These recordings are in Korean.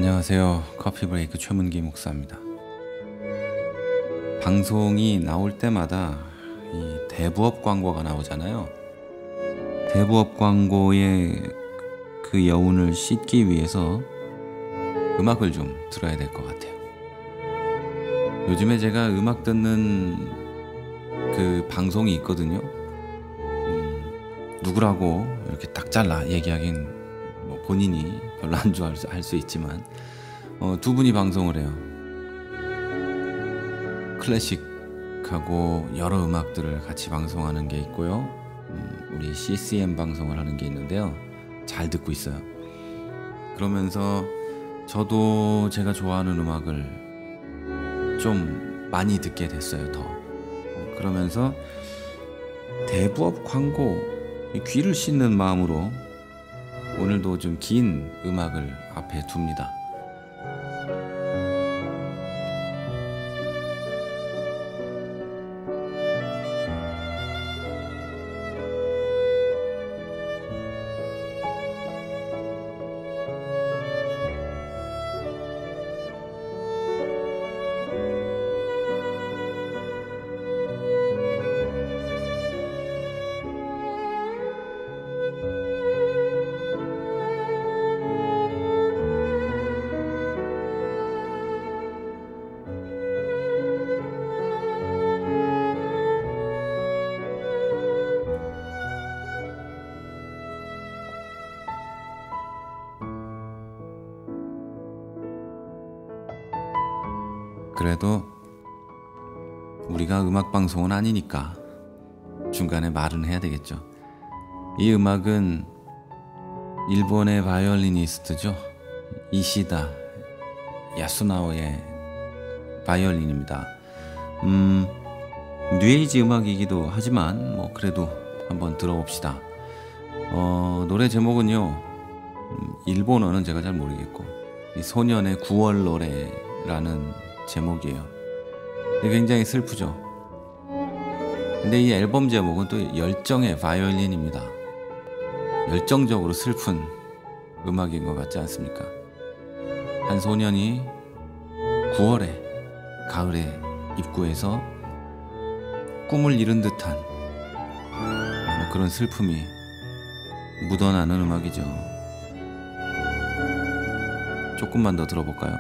안녕하세요. 커피브레이크 최문기 목사입니다. 방송이 나올 때마다 이 대부업 광고가 나오잖아요. 대부업 광고의 그 여운을 씻기 위해서 음악을 좀 들어야 될 것 같아요. 요즘에 제가 음악 듣는 그 방송이 있거든요. 누구라고 이렇게 딱 잘라 얘기하긴 뭐 본인이 별로 안 좋아할 수 있지만 두 분이 방송을 해요. 클래식하고 여러 음악들을 같이 방송하는 게 있고요. 우리 CCM 방송을 하는 게 있는데요. 잘 듣고 있어요. 그러면서 저도 제가 좋아하는 음악을 좀 많이 듣게 됐어요. 더 그러면서 대부업 광고 귀를 씻는 마음으로 오늘도 좀 긴 음악을 앞에 둡니다. 그래도 우리가 음악방송은 아니니까 중간에 말은 해야 되겠죠. 이 음악은 일본의 바이올리니스트죠. 이시다 야수나오의 바이올린입니다. 뉴에이지 음악이기도 하지만 뭐 그래도 한번 들어봅시다. 노래 제목은요, 일본어는 제가 잘 모르겠고 이 소년의 9월 노래라는 제목이에요. 근데 굉장히 슬프죠. 근데 이 앨범 제목은 또 열정의 바이올린입니다. 열정적으로 슬픈 음악인 것 같지 않습니까? 한 소년이 9월에 가을의 입구에서 꿈을 이룬 듯한 그런 슬픔이 묻어나는 음악이죠. 조금만 더 들어볼까요?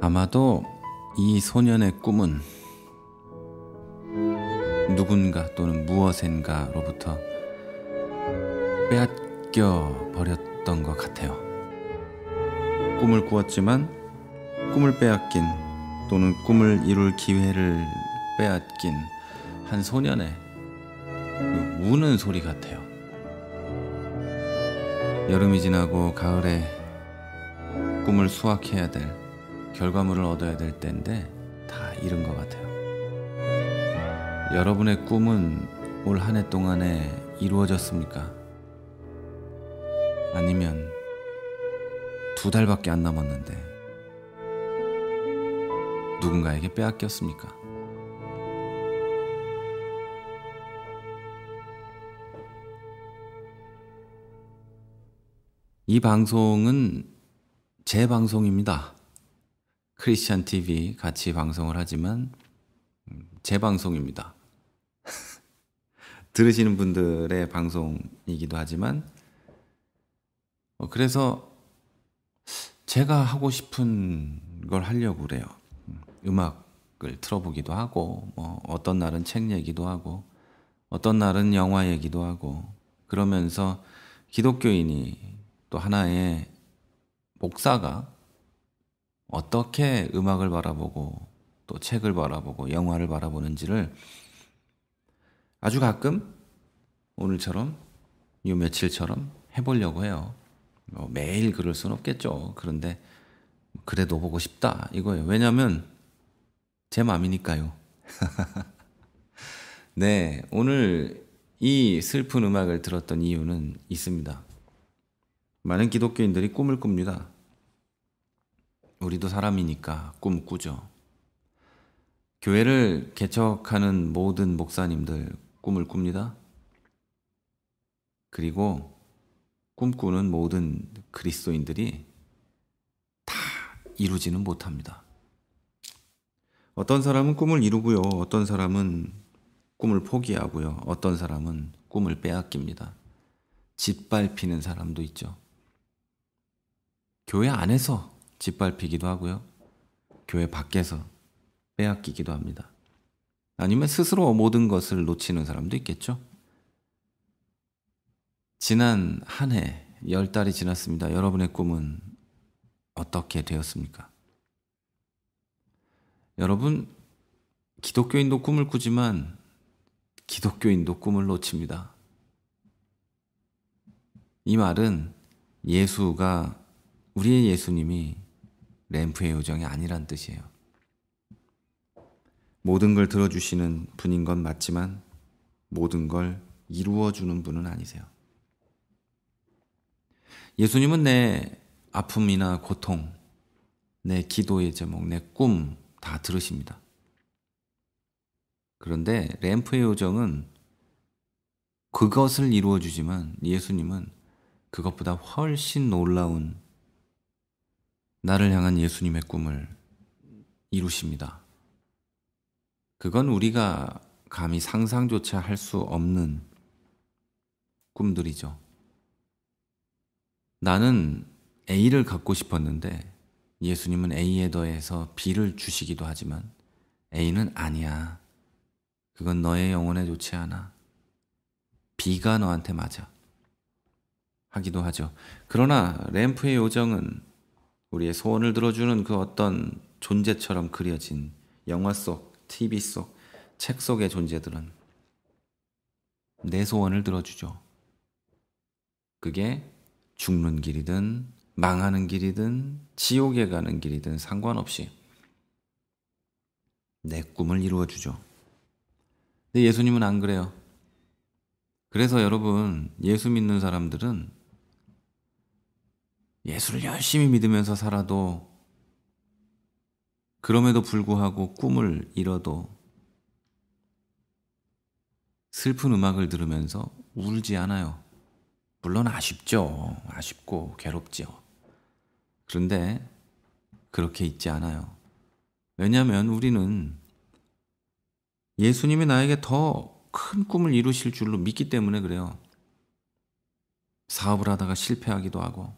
아마도 이 소년의 꿈은 누군가 또는 무엇인가로부터 빼앗겨 버렸던 것 같아요. 꿈을 꾸었지만 꿈을 빼앗긴 또는 꿈을 이룰 기회를 빼앗긴 한 소년의 그 우는 소리 같아요. 여름이 지나고 가을에 꿈을 수확해야 될, 결과물을 얻어야 될 때인데 다 잃은 것 같아요. 여러분의 꿈은 올 한 해 동안에 이루어졌습니까? 아니면 2달밖에 안 남았는데 누군가에게 빼앗겼습니까? 이 방송은 제 방송입니다. 크리스찬 TV 같이 방송을 하지만 제 방송입니다. 들으시는 분들의 방송이기도 하지만 그래서 제가 하고 싶은 걸 하려고 그래요. 음악을 틀어보기도 하고 어떤 날은 책 얘기도 하고 어떤 날은 영화 얘기도 하고 그러면서 기독교인이 또 하나의 목사가 어떻게 음악을 바라보고 또 책을 바라보고 영화를 바라보는지를 아주 가끔 오늘처럼 요 며칠처럼 해보려고 해요. 매일 그럴 순 없겠죠. 그런데 그래도 보고 싶다 이거예요. 왜냐면 제 마음이니까요. 네, 오늘 이 슬픈 음악을 들었던 이유는 있습니다. 많은 기독교인들이 꿈을 꿉니다. 우리도 사람이니까 꿈 꾸죠. 교회를 개척하는 모든 목사님들 꿈을 꿉니다. 그리고 꿈꾸는 모든 그리스도인들이 다 이루지는 못합니다. 어떤 사람은 꿈을 이루고요. 어떤 사람은 꿈을 포기하고요. 어떤 사람은 꿈을 빼앗깁니다. 짓밟히는 사람도 있죠. 교회 안에서 짓밟히기도 하고요. 교회 밖에서 빼앗기기도 합니다. 아니면 스스로 모든 것을 놓치는 사람도 있겠죠. 지난 한 해 10달이 지났습니다. 여러분의 꿈은 어떻게 되었습니까? 여러분, 기독교인도 꿈을 꾸지만 기독교인도 꿈을 놓칩니다. 이 말은 우리의 예수님이 램프의 요정이 아니란 뜻이에요. 모든 걸 들어주시는 분인 건 맞지만 모든 걸 이루어주는 분은 아니세요. 예수님은 내 아픔이나 고통, 내 기도의 제목, 내 꿈 다 들으십니다. 그런데 램프의 요정은 그것을 이루어주지만 예수님은 그것보다 훨씬 놀라운 나를 향한 예수님의 꿈을 이루십니다. 그건 우리가 감히 상상조차 할 수 없는 꿈들이죠. 나는 A를 갖고 싶었는데 예수님은 A에 더해서 B를 주시기도 하지만 A는 아니야. 그건 너의 영혼에 좋지 않아. B가 너한테 맞아. 하기도 하죠. 그러나 램프의 요정은 우리의 소원을 들어주는 그 어떤 존재처럼 그려진 영화 속, TV 속, 책 속의 존재들은 내 소원을 들어주죠. 그게 죽는 길이든 망하는 길이든 지옥에 가는 길이든 상관없이 내 꿈을 이루어주죠. 근데 예수님은 안 그래요. 그래서 여러분, 예수 믿는 사람들은 예수를 열심히 믿으면서 살아도 그럼에도 불구하고 꿈을 이뤄도 슬픈 음악을 들으면서 울지 않아요. 물론 아쉽죠. 아쉽고 괴롭죠. 그런데 그렇게 있지 않아요. 왜냐하면 우리는 예수님이 나에게 더 큰 꿈을 이루실 줄로 믿기 때문에 그래요. 사업을 하다가 실패하기도 하고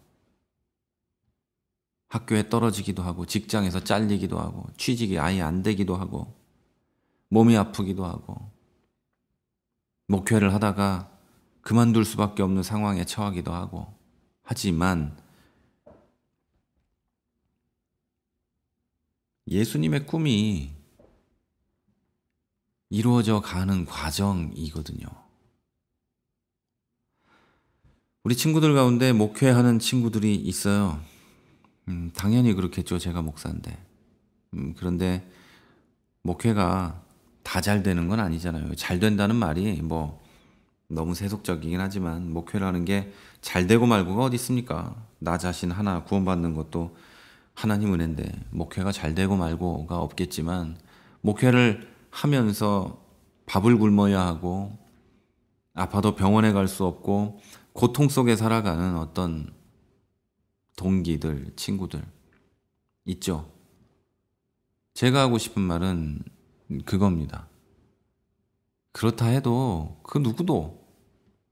학교에 떨어지기도 하고 직장에서 잘리기도 하고 취직이 아예 안 되기도 하고 몸이 아프기도 하고 목회를 하다가 그만둘 수밖에 없는 상황에 처하기도 하고 하지만 예수님의 꿈이 이루어져 가는 과정이거든요. 우리 친구들 가운데 목회하는 친구들이 있어요. 당연히 그렇겠죠. 제가 목사인데. 그런데 목회가 다 잘 되는 건 아니잖아요. 잘 된다는 말이 너무 세속적이긴 하지만 목회라는 게 잘 되고 말고가 어디 있습니까? 나 자신 하나 구원받는 것도 하나님 은혜인데 목회가 잘 되고 말고가 없겠지만 목회를 하면서 밥을 굶어야 하고 아파도 병원에 갈 수 없고 고통 속에 살아가는 어떤 동기들, 친구들 있죠. 제가 하고 싶은 말은 그겁니다. 그렇다 해도 그 누구도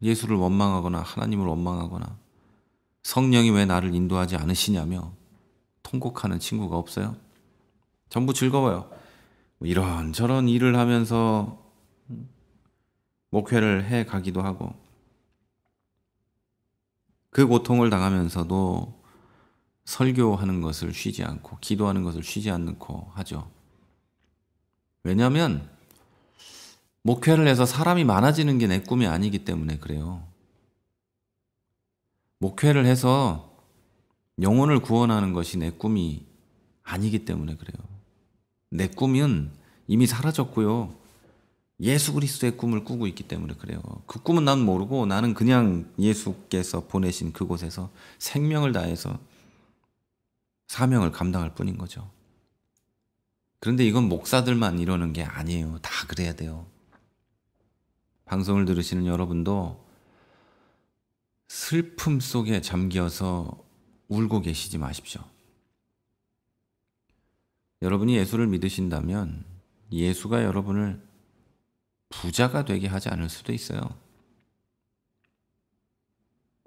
예수를 원망하거나 하나님을 원망하거나 성령이 왜 나를 인도하지 않으시냐며 통곡하는 친구가 없어요. 전부 즐거워요. 이런저런 일을 하면서 목회를 해 가기도 하고 그 고통을 당하면서도 설교하는 것을 쉬지 않고 기도하는 것을 쉬지 않고 하죠. 왜냐하면 목회를 해서 사람이 많아지는 게 내 꿈이 아니기 때문에 그래요. 목회를 해서 영혼을 구원하는 것이 내 꿈이 아니기 때문에 그래요. 내 꿈은 이미 사라졌고요. 예수 그리스도의 꿈을 꾸고 있기 때문에 그래요. 그 꿈은 난 모르고 나는 그냥 예수께서 보내신 그곳에서 생명을 다해서 사명을 감당할 뿐인 거죠. 그런데 이건 목사들만 이러는 게 아니에요. 다 그래야 돼요. 방송을 들으시는 여러분도 슬픔 속에 잠겨서 울고 계시지 마십시오. 여러분이 예수를 믿으신다면 예수가 여러분을 부자가 되게 하지 않을 수도 있어요.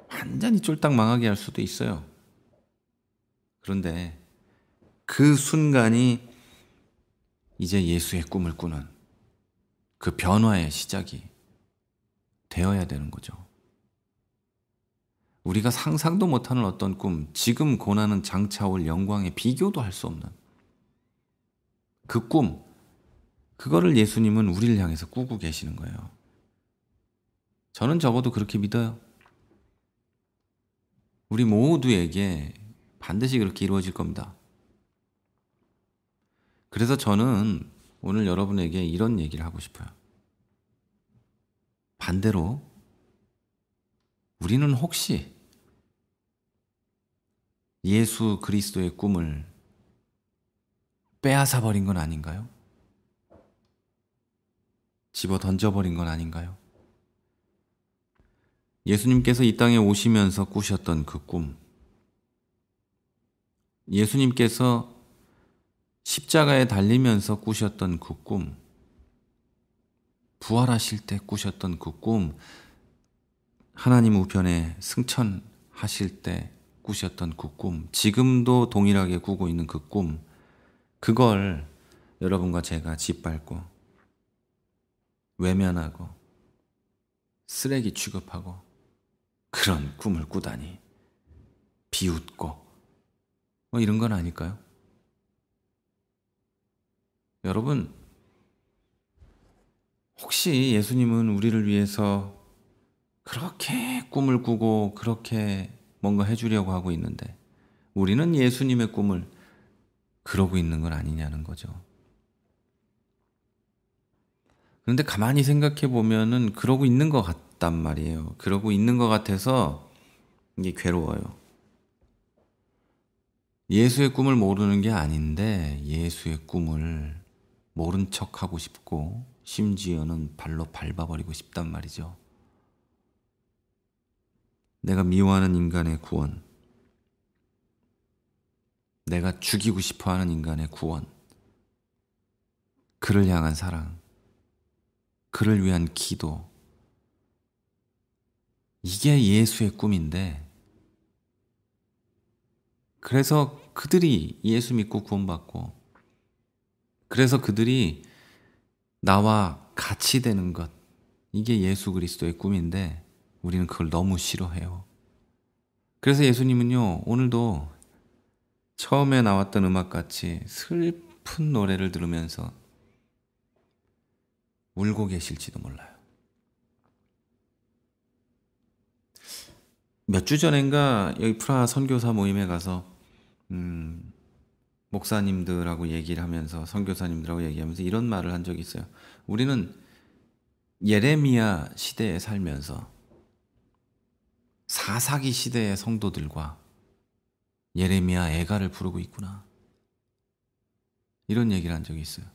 완전히 쫄딱 망하게 할 수도 있어요. 그런데 그 순간이 이제 예수의 꿈을 꾸는 그 변화의 시작이 되어야 되는 거죠. 우리가 상상도 못하는 어떤 꿈, 지금 고난은 장차 올 영광에 비교도 할 수 없는 그 꿈, 그거를 예수님은 우리를 향해서 꾸고 계시는 거예요. 저는 적어도 그렇게 믿어요. 우리 모두에게 반드시 그렇게 이루어질 겁니다. 그래서 저는 오늘 여러분에게 이런 얘기를 하고 싶어요. 반대로 우리는 혹시 예수 그리스도의 꿈을 빼앗아 버린 건 아닌가요? 집어 던져버린 건 아닌가요? 예수님께서 이 땅에 오시면서 꾸셨던 그 꿈, 예수님께서 십자가에 달리면서 꾸셨던 그 꿈, 부활하실 때 꾸셨던 그 꿈, 하나님 우편에 승천하실 때 꾸셨던 그 꿈, 지금도 동일하게 꾸고 있는 그 꿈, 그걸 여러분과 제가 짓밟고 외면하고 쓰레기 취급하고 그런 꿈을 꾸다니 비웃고 뭐 이런 건 아닐까요? 여러분, 혹시 예수님은 우리를 위해서 그렇게 꿈을 꾸고 그렇게 뭔가 해주려고 하고 있는데 우리는 예수님의 꿈을 그러고 있는 건 아니냐는 거죠. 그런데 가만히 생각해 보면은 그러고 있는 것 같단 말이에요. 그러고 있는 것 같아서 이게 괴로워요. 예수의 꿈을 모르는 게 아닌데 예수의 꿈을 모른 척하고 싶고 심지어는 발로 밟아버리고 싶단 말이죠. 내가 미워하는 인간의 구원, 내가 죽이고 싶어하는 인간의 구원, 그를 향한 사랑, 그를 위한 기도, 이게 예수의 꿈인데 그래서 그들이 예수 믿고 구원받고 그래서 그들이 나와 같이 되는 것, 이게 예수 그리스도의 꿈인데 우리는 그걸 너무 싫어해요. 그래서 예수님은요, 오늘도 처음에 나왔던 음악같이 슬픈 노래를 들으면서 울고 계실지도 몰라요. 몇 주 전인가 여기 프라하 선교사 모임에 가서 목사님들하고 얘기를 하면서 선교사님들하고 얘기하면서 이런 말을 한 적이 있어요. 우리는 예레미야 시대에 살면서 사사기 시대의 성도들과 예레미야 애가를 부르고 있구나. 이런 얘기를 한 적이 있어요.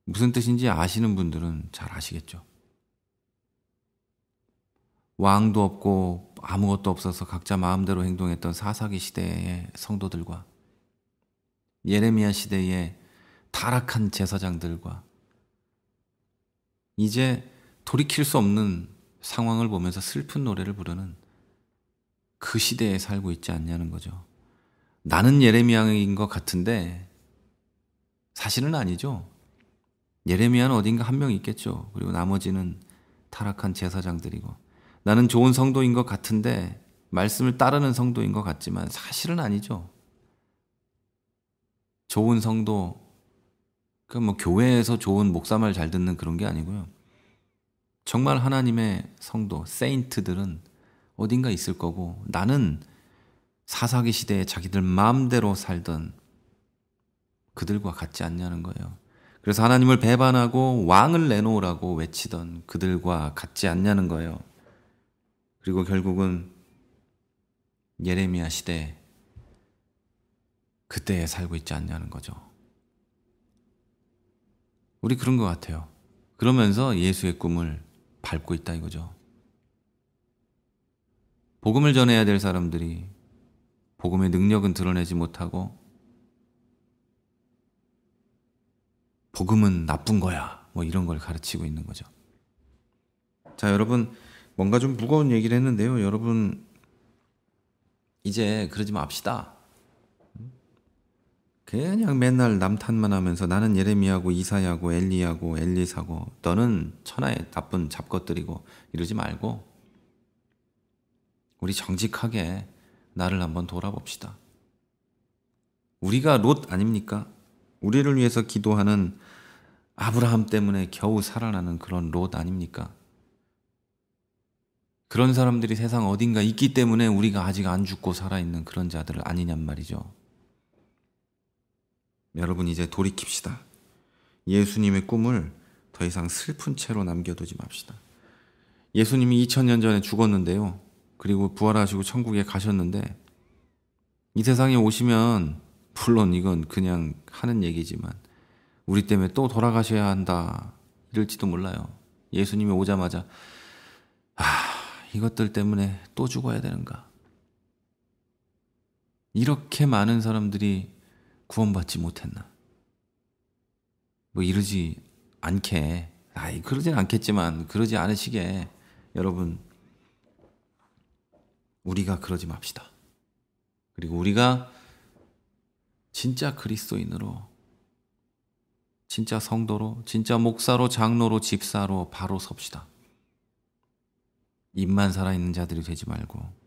무슨 뜻인지 아시는 분들은 잘 아시겠죠. 왕도 없고 아무것도 없어서 각자 마음대로 행동했던 사사기 시대의 성도들과 예레미야 시대의 타락한 제사장들과 이제 돌이킬 수 없는 상황을 보면서 슬픈 노래를 부르는 그 시대에 살고 있지 않냐는 거죠. 나는 예레미야인 것 같은데 사실은 아니죠. 예레미야는 어딘가 한 명 있겠죠. 그리고 나머지는 타락한 제사장들이고, 나는 좋은 성도인 것 같은데 말씀을 따르는 성도인 것 같지만 사실은 아니죠. 좋은 성도, 그 뭐 교회에서 좋은 목사 말 잘 듣는 그런 게 아니고요. 정말 하나님의 성도, 세인트들은 어딘가 있을 거고, 나는 사사기 시대에 자기들 마음대로 살던 그들과 같지 않냐는 거예요. 그래서 하나님을 배반하고 왕을 내놓으라고 외치던 그들과 같지 않냐는 거예요. 그리고 결국은 예레미야 시대, 그때에 살고 있지 않냐는 거죠. 우리 그런 것 같아요. 그러면서 예수의 꿈을 밟고 있다 이거죠. 복음을 전해야 될 사람들이 복음의 능력은 드러내지 못하고 복음은 나쁜 거야, 뭐 이런 걸 가르치고 있는 거죠. 자, 여러분, 뭔가 좀 무거운 얘기를 했는데요. 여러분, 이제 그러지 맙시다. 그냥 맨날 남 탓만 하면서 나는 예레미야고 이사야고 엘리야고 엘리사고 너는 천하의 나쁜 잡것들이고 이러지 말고 우리 정직하게 나를 한번 돌아봅시다. 우리가 롯 아닙니까? 우리를 위해서 기도하는 아브라함 때문에 겨우 살아나는 그런 롯 아닙니까? 그런 사람들이 세상 어딘가 있기 때문에 우리가 아직 안 죽고 살아있는 그런 자들 아니냔 말이죠. 여러분, 이제 돌이킵시다. 예수님의 꿈을 더 이상 슬픈 채로 남겨두지 맙시다. 예수님이 2000년 전에 죽었는데요. 그리고 부활하시고 천국에 가셨는데 이 세상에 오시면, 물론 이건 그냥 하는 얘기지만 우리 때문에 또 돌아가셔야 한다 이럴지도 몰라요. 예수님이 오자마자 이것들 때문에 또 죽어야 되는가. 이렇게 많은 사람들이 구원받지 못했나. 뭐 이러지 않게, 그러진 않겠지만 그러지 않으시게 여러분, 우리가 그러지 맙시다. 그리고 우리가 진짜 그리스도인으로, 진짜 성도로, 진짜 목사로, 장로로, 집사로 바로 섭시다. 입만 살아있는 자들이 되지 말고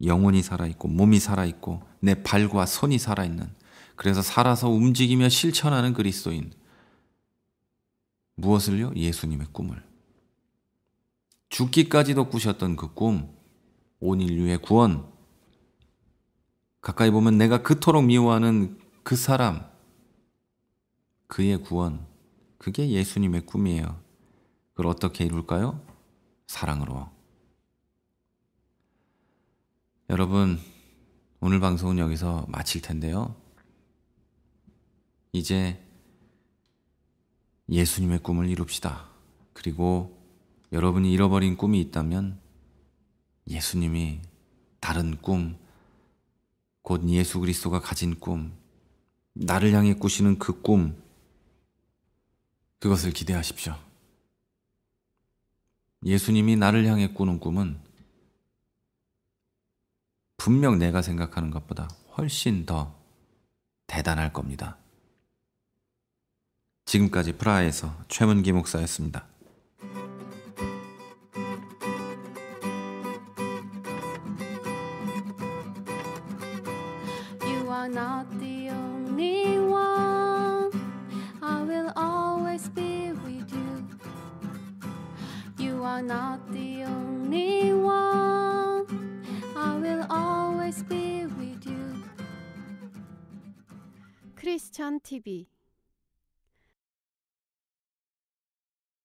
영혼이 살아있고 몸이 살아있고 내 발과 손이 살아있는, 그래서 살아서 움직이며 실천하는 그리스도인. 무엇을요? 예수님의 꿈을. 죽기까지도 꾸셨던 그 꿈, 온 인류의 구원. 가까이 보면 내가 그토록 미워하는 그 사람, 그의 구원, 그게 예수님의 꿈이에요. 그걸 어떻게 이룰까요? 사랑으로. 여러분, 오늘 방송은 여기서 마칠 텐데요. 이제 예수님의 꿈을 이룹시다. 그리고 여러분이 잃어버린 꿈이 있다면 예수님이 다른 꿈, 곧 예수 그리스도가 가진 꿈, 나를 향해 꾸시는 그 꿈, 그것을 기대하십시오. 예수님이 나를 향해 꾸는 꿈은 분명 내가 생각하는 것보다 훨씬 더 대단할 겁니다. 지금까지 프라하에서 최문기 목사였습니다. You are not the only one. I will always be with you. You are not the only one. I will always be with you. 크리스천 TV